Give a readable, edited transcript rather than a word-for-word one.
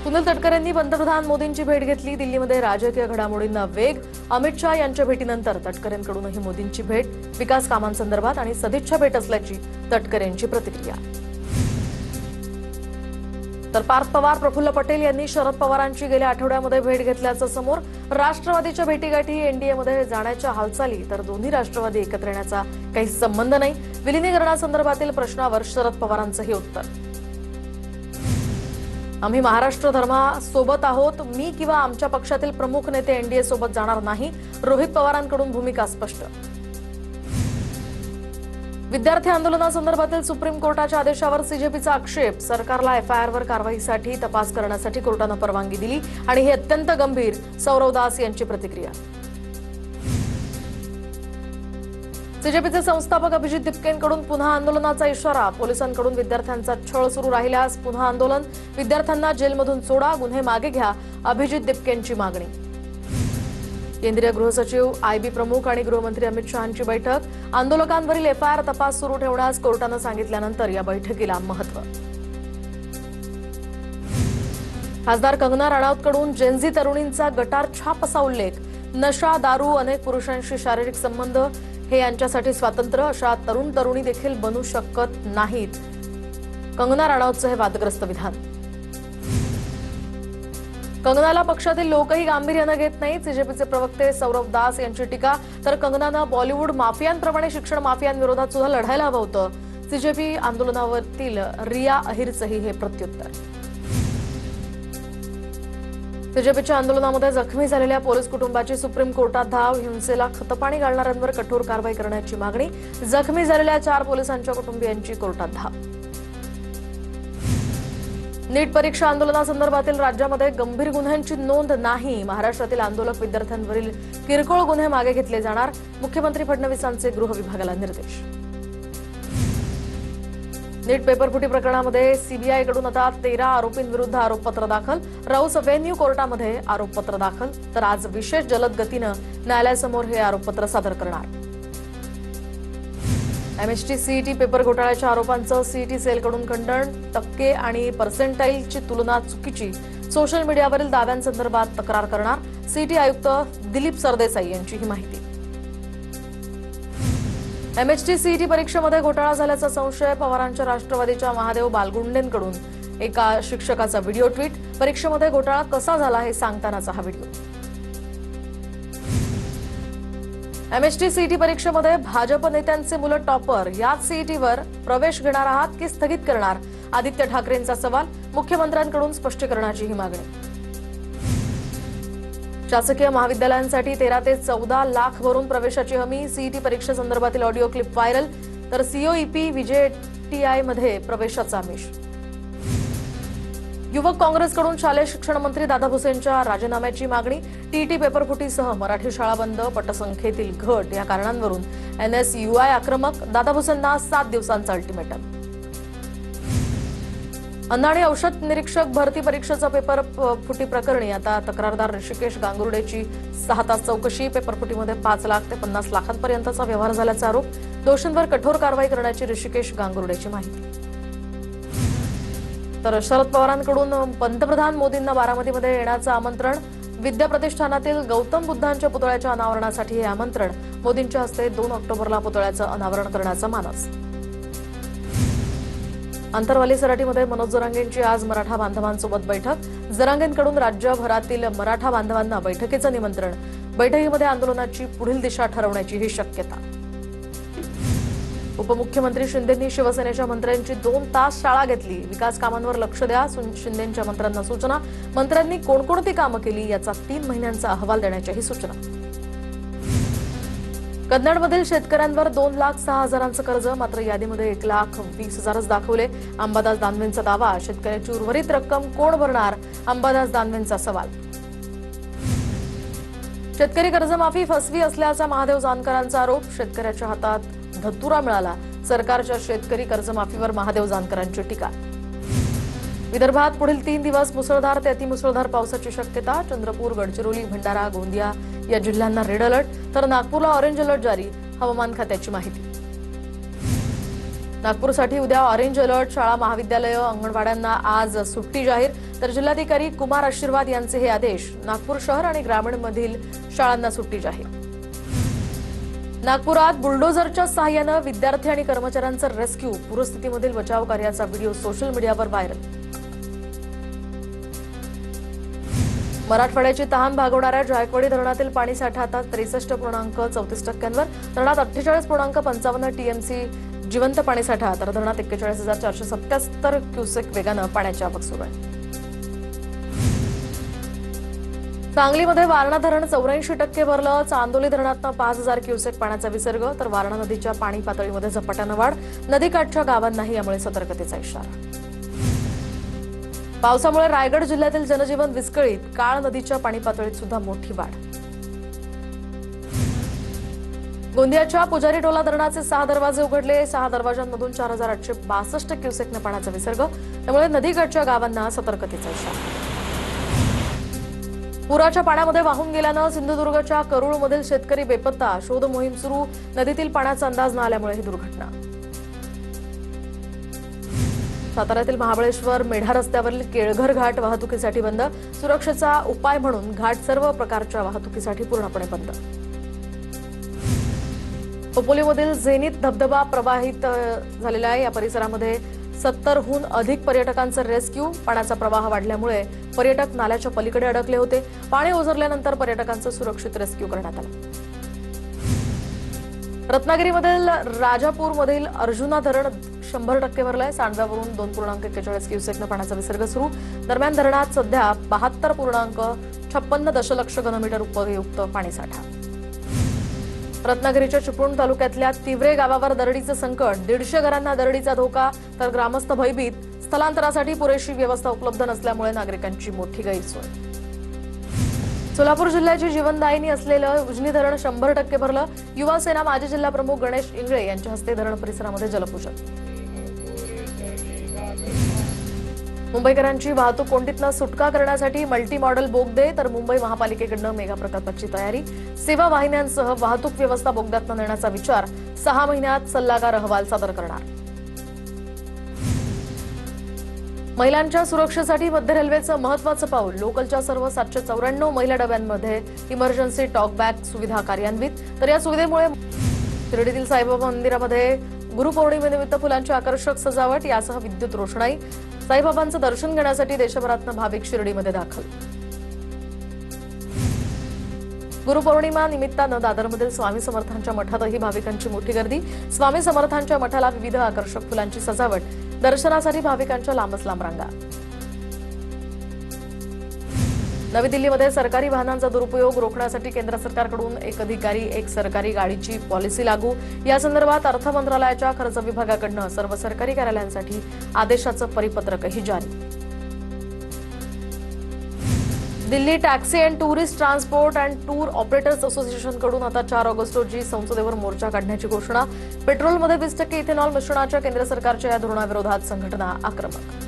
सुनील तटकरेंनी पंतप्रधान मोदींची भेट घेतली। दिल्लीमध्ये राजकीय घडामोडींना वेग। अमित शाह यांच्या भेटीनंतर तटकरेंकडूनही मोदींची भेट। विकास कामांसंदर्भात आणि सदिच्छा भेट असल्याची तटकरेंची प्रतिक्रिया। तर पार्थ पवार, प्रफुल्ल पटेल यांनी शरद पवारांची गेल्या आठवड्यामध्ये भेट घेतल्याचं समोर। राष्ट्रवादीच्या भेटीगाठी, एनडीएमध्ये जाण्याच्या हालचाली, तर दोन्ही राष्ट्रवादी एकत्र येण्याचा काही संबंध नाही। विलिनीकरणासंदर्भातील प्रश्नावर शरद पवारांचंही उत्तर। आम्ही महाराष्ट्र धर्मासोबत आहोत। मी किंवा आमच्या पक्षातील प्रमुख नेते एनडीए सोबत जाणार नाही। रोहित पवारांकडून भूमिका स्पष्ट। विद्यार्थी आंदोलनासंदर्भातील सुप्रीम कोर्टाच्या आदेशावर सीजेपीचा आक्षेप। सरकारला एफआयआरवर कारवाईसाठी तपास करण्यासाठी कोर्टानं परवानगी दिली आणि हे अत्यंत गंभीर। सौरव दास यांची प्रतिक्रिया। सीजेपीचे संस्थापक अभिजित दिपकेंकडून पुन्हा आंदोलनाचा इशारा। पोलिसांकडून विद्यार्थ्यांचा छळ सुरू राहिल्यास पुन्हा आंदोलन। विद्यार्थ्यांना जेलमधून सोडा, गुन्हे मागे घ्या, अभिजित दिपकेंची मागणी। केंद्रीय गृहसचिव, आयबी प्रमुख आणि गृहमंत्री अमित शहांची बैठक। आंदोलकांवरील एफआयआर तपास सुरू ठेवण्यास कोर्टानं सांगितल्यानंतर या बैठकीला महत्त्व। खासदार कंगना राणावतकडून जेनझी तरुणींचा गटार छाप असा उल्लेख। नशा, दारू, अनेक पुरुषांशी शारीरिक संबंध हे यांच्यासाठी स्वातंत्र्य, अशा तरुण तरुणी देखील बनू शकत नाहीत। कंगना राणावतचं हे वादग्रस्त विधान। कंगनाला पक्षातील लोकही गांभीर्यानं घेत नाहीत। सीजेपीचे प्रवक्ते सौरव दास यांची टीका। तर कंगनानं बॉलिवूड माफियांप्रमाणे शिक्षण माफियांविरोधात सुद्धा लढायला हवं होतं। सीजेपी आंदोलनावरील रिया अहिरचंही हे प्रत्युत्तर। सीजेपीच्या आंदोलनामध्ये जखमी झालेल्या पोलीस कुटुंबाची सुप्रीम कोर्टात धाव। हिंसेला खतपाणी घालणाऱ्यांवर कठोर कारवाई करण्याची मागणी। जखमी झालेल्या 4 पोलिसांच्या कुटुंबियांची कोर्टात धाव। नीट परीक्षा आंदोलनासंदर्भातील राज्यामध्ये गंभीर गुन्ह्यांची नोंद नाही। महाराष्ट्रातील आंदोलक विद्यार्थ्यांवरील किरकोळ गुन्हे मागे घेतले जाणार। मुख्यमंत्री फडणवीसांचे गृह विभागाला निर्देश। नीट पेपरफुटी प्रकरणामध्ये सीबीआयकडून आता 13 आरोपींविरुद्ध आरोपपत्र दाखल। राऊस अव्हेन्यू कोर्टामध्ये आरोपपत्र दाखल। तर आज विशेष जलद गतीनं न्यायालयासमोर हे आरोपपत्र सादर करणार। एमएसटी सीईटी पेपर घोटाळ्याच्या आरोपांचं सीईटी सेलकडून खंडन। टक्के आणि पर्सेंटाईलची तुलना चुकीची। सोशल मीडियावरील दाव्यांसंदर्भात तक्रार करणार। सीईटी आयुक्त दिलीप सरदेसाई यांची ही माहिती। एमएसटी सीईटी परीक्षेमध्ये घोटाळा झाल्याचा संशय। पवारांच्या राष्ट्रवादीच्या महादेव बालगुंडेंकडून एका शिक्षकाचा व्हिडिओ ट्विट। परीक्षेमध्ये घोटाळा कसा झाला हे सांगतानाचा हा व्हिडिओ। एमएसटी सीईटी परीक्षेमध्ये भाजप नेत्यांचे मुलं टॉपर। याच सीईटीवर प्रवेश घेणार आहात की स्थगित करणार? आदित्य ठाकरेंचा सवाल। मुख्यमंत्र्यांकडून स्पष्टीकरणाची ही मागणी। शासकीय महाविद्यालयांसाठी 13 ते 14 लाख भरून प्रवेशाची हमी। सीईटी परीक्षेसंदर्भातील ऑडिओ क्लिप व्हायरल। तर सीओईपी विजेटीआय मध्ये प्रवेशाचा आमिष। युवक काँग्रेसकडून शालेय शिक्षण मंत्री दादा भुसेंच्या राजीनाम्याची मागणी। टीईटी पेपरफुटीसह मराठी शाळा बंद, पटसंख्येतील घट या कारणांवरून एनएसयूआय आक्रमक। दादा भुसेंना 7 दिवसांचा अल्टिमेटम। अन्न आणि औषध निरीक्षक भरती परीक्षेचा पेपर फुटी प्रकरणी आता तक्रारदार ऋषिकेश गांगुर्डेची 6 तास चौकशी। पेपरफुटीमध्ये 5 लाख ते 50 लाखांपर्यंतचा व्यवहार झाल्याचा आरोप। दोषींवर कठोर कारवाई करण्याची ऋषिकेश गांगुर्डेची माहिती। तर शरद पवारांकडून पंतप्रधान मोदींना बारामतीमध्ये येण्याचं आमंत्रण। विद्या प्रतिष्ठानातील गौतम बुद्धांच्या पुतळ्याच्या अनावरणासाठी हे आमंत्रण। मोदींच्या हस्ते 2 ऑक्टोबरला पुतळ्याचं अनावरण करण्याचा मानस। अंतरवाली सराटीमध्ये मनोज जरांगेंची आज मराठा बांधवांसोबत बैठक। जरांगेंकडून राज्यभरातील मराठा बांधवांना बैठकीचं निमंत्रण। बैठकीमध्ये आंदोलनाची पुढील दिशा ठरवण्याची ही शक्यता। उपमुख्यमंत्री शिंदेंनी शिवसेनेच्या मंत्र्यांची 2 तास शाळा घेतली। विकास कामांवर लक्ष द्या, शिंदेंच्या मंत्र्यांना सूचना। मंत्र्यांनी कोणकोणती कामं केली याचा 3 महिन्यांचा अहवाल देण्याच्याही सूचना। कन्नडमधील शेतकऱ्यांवर 2,06,000चं कर्ज, मात्र यादीमध्ये 1,20,000च दाखवले। अंबादास दानवेंचा दावा। शेतकऱ्याची उर्वरित रक्कम कोण भरणार? अंबादास दानवेंचा सवाल। शेतकरी कर्जमाफी फसवी असल्याचा महादेव जानकरांचा आरोप। शेतकऱ्याच्या हातात धतुरा मिळाला। सरकारच्या शेतकरी कर्जमाफीवर महादेव जानकरांची टीका। विदर्भात पुढील 3 दिवस मुसळधार ते अतिमुसळधार पावसाची शक्यता। चंद्रपूर, गडचिरोली, भंडारा, गोंदिया या जिल्ह्यांना रेड अलर्ट, तर नागपूरला ऑरेंज अलर्ट जारी। हवामान खात्याची माहिती। नागपूरसाठी उद्या ऑरेंज अलर्ट. शाळा, महाविद्यालय, अंगणवाड्यांना आज सुट्टी जाहीर. तर जिल्हाधिकारी कुमार आशीर्वाद यांचे हे आदेश. नागपूर शहर आणि ग्रामीणमधील शाळांना सुट्टी जाहीर. नागपुरात बुलडोझरच्या सहाय्यानं विद्यार्थी आणि कर्मचाऱ्यांचं रेस्क्यू. पूरस्थितीमधील बचाव कार्याचा व्हिडिओ सोशल मीडियावर व्हायरल. मराठवाड्याची तहान भागवणाऱ्या जायकवाडी धरणातील पाणीसाठा आता 63.34%. धरणात 48.55 टीएमसी जिवंत पाणीसाठा. तर धरणात 41,477 क्युसेक वेगानं पाण्याची आवक सुरू आहे. सांगलीमध्ये वारणा धरण 84% भरलं. चांदोली धरणातनं 5,000 क्युसेक पाण्याचा विसर्ग. तर वारणा नदीच्या पाणी पातळीमध्ये झपाट्यानं वाढ. नदीकाठच्या गावांनाही यामुळे सतर्कतेचा इशारा. पावसामुळे रायगड जिल्ह्यातील जनजीवन विस्कळीत. काळ नदीच्या पाणी पातळीत सुद्धा मोठी वाढ. गोंदियाच्या पुजारी टोला धरणाचे 6 दरवाजे उघडले. 6 दरवाजांमधून 4,862 क्युसेकनं पाण्याचा विसर्ग. त्यामुळे नदीकाठच्या गावांना सतर्कतेचा इशारा. पुराच्या पाण्यामध्ये वाहून गेल्यानं सिंधुदुर्गच्या करूळमधील शेतकरी बेपत्ता. शोध मोहीम सुरू. नदीतील पाण्याचा अंदाज न आल्यामुळे ही दुर्घटना. साताऱ्यातील महाबळेश्वर मेढा रस्त्यावरील केळघर घाट वाहतुकीसाठी बंद. सुरक्षेचा उपाय म्हणून घाट सर्व प्रकारच्या वाहतुकीसाठी पूर्णपणे बंद. खोपोलीमधील झेनित धबधबा प्रवाहित झालेला आहे. या परिसरामध्ये 70हून अधिक पर्यटकांचं रेस्क्यू. पाण्याचा प्रवाह वाढल्यामुळे पर्यटक नाल्याच्या पलीकडे अडकले होते. पाणी ओसरल्यानंतर पर्यटकांचं सुरक्षित रेस्क्यू करण्यात आलं. रत्नागिरीमधील राजापूरमधील अर्जुना धरण 100% भरलंय. सांडव्यावरून 2.41 क्युसेकनं पाण्याचा विसर्ग सुरू. दरम्यान धरणात सध्या 72.56 दशलक्ष घनमीटर उपयुक्त पाणीसाठा. रत्नागिरीच्या चिपळूण तालुक्यातल्या तिवरे गावावर दरडीचं संकट. 150 घरांना दरडीचा धोका. तर ग्रामस्थ भयभीत. स्थलांतरासाठी पुरेशी व्यवस्था उपलब्ध नसल्यामुळे नागरिकांची मोठी गैरसोय. सोलापूर जिल्ह्याची जीवनदायिनी असलेलं उजनी धरण 100% भरलं. युवा सेना माजी जिल्हा प्रमुख गणेश इंगळे यांच्या हस्ते धरण परिसरामध्ये जलपूजन. मुंबईकरांची वाहतूक कोंडीतनं सुटका करण्यासाठी मल्टी मॉडेल बोगदे. तर मुंबई महापालिकेकडनं मेगा प्रकल्पाची तयारी. सेवा वाहिन्यांसह वाहतूक व्यवस्था बोगद्यातनं नेण्याचा विचार. 6 महिन्यात सल्लागार अहवाल सादर करणार. महिलांच्या सुरक्षेसाठी मध्य रेल्वेचं महत्त्वाचं पाऊल. लोकलच्या सर्व 794 महिला डब्यांमध्ये इमर्जन्सी टॉकबॅक सुविधा कार्यान्वित. तर या सुविधेमुळे शिर्डीतील साईबाबा मंदिरामध्ये गुरुपौर्णिमेनिमित्त फुलांची आकर्षक सजावट यासह विद्युत रोषणाई. साईबाबांचं दर्शन घेण्यासाठी देशभरातनं भाविक शिर्डीमध्ये दाखल. गुरुपौर्णिमा निमित्तानं दादरमधील स्वामी समर्थांच्या मठातही भाविकांची मोठी गर्दी. स्वामी समर्थांच्या मठाला विविध आकर्षक फुलांची सजावट. दर्शनासाठी भाविकांच्या लांबच लांब रांगा. नवी दिल्लीमध्ये सरकारी वाहनांचा दुरुपयोग रोखण्यासाठी केंद्र सरकारकडून एक अधिकारी एक सरकारी गाडीची पॉलिसी लागू. या संदर्भात अर्थ मंत्रालयाच्या खर्च विभागाकडून सर्व सरकारी कार्यालयांसाठी आदेशाचं परिपत्रकही जारी. Delhi taxi and tourist transport and tour operators असोसिएशनकडून आता 4 ऑगस्ट रोजी संसदेवर मोर्चा काढण्याची घोषणा. पेट्रोलमध्ये 20% इथेनॉल मिश्रणाच्या केंद्र सरकारच्या या धोरणाविरोधात संघटना आक्रमक.